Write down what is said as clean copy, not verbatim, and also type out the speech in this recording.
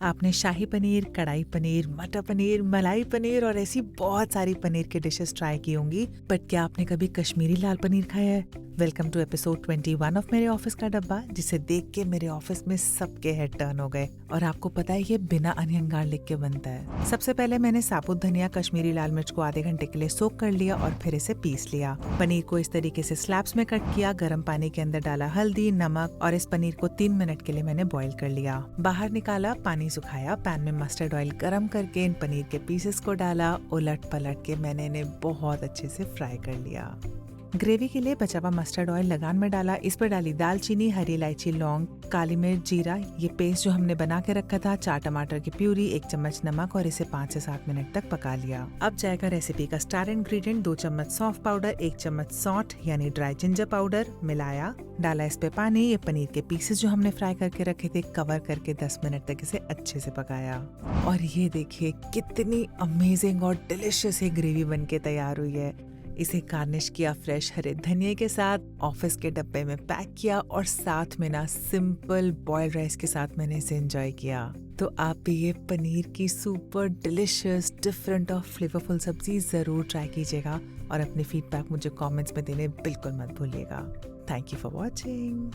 आपने शाही पनीर, कढ़ाई पनीर, मटर पनीर, मलाई पनीर और ऐसी बहुत सारी पनीर के डिशेस ट्राई की होंगी, बट क्या आपने कभी कश्मीरी लाल पनीर खाया है? वेलकम टू एपिसोड 21 ऑफ मेरे ऑफिस का डब्बा, जिसे देख के मेरे ऑफिस में सबके हेड टर्न हो गए। और आपको पता है ये बिना अनियन गार्लिक के बनता है। सबसे पहले मैंने साबुत धनिया, कश्मीरी लाल मिर्च को आधे घंटे के लिए सोक कर लिया और फिर इसे पीस लिया। पनीर को इस तरीके से स्लैब्स में कट किया, गर्म पानी के अंदर डाला हल्दी, नमक और इस पनीर को 3 मिनट के लिए मैंने बॉईल कर लिया। बाहर निकाला, पानी सुखाया, पैन में मस्टर्ड ऑयल गरम करके इन पनीर के पीसेस को डाला। उलट पलट के मैंने इन्हें बहुत अच्छे से फ्राई कर लिया। ग्रेवी के लिए बचा हुआ मस्टर्ड ऑयल लगान में डाला। इस पर डाली दालचीनी, हरी इलायची, लौंग, काली मिर्च, जीरा, ये पेस्ट जो हमने बना के रखा था, 4 टमाटर की प्यूरी, 1 चम्मच नमक और इसे 5 से 7 मिनट तक पका लिया। अब जाएगा रेसिपी का स्टार इंग्रेडिएंट, 2 चम्मच सौंफ पाउडर, 1 चम्मच सौंठ यानी ड्राई जिंजर पाउडर मिलाया। डाला इस पे पानी। ये पनीर के पीसेस जो हमने फ्राई करके रखे थे, कवर करके 10 मिनट तक इसे अच्छे से पकाया। और ये देखिए कितनी अमेजिंग और डिलिशियस ये ग्रेवी बन के तैयार हुई है। इसे गार्निश किया फ्रेश हरे धनिया के साथ, ऑफिस के डब्बे में पैक किया और साथ में ना सिंपल बॉइल्ड राइस के साथ मैंने इसे एंजॉय किया। तो आप भी ये पनीर की सुपर डिलिशियस, डिफरेंट और फ्लेवरफुल सब्जी जरूर ट्राई कीजिएगा और अपने फीडबैक मुझे कमेंट्स में देने बिल्कुल मत भूलिएगा। Thank you for watching.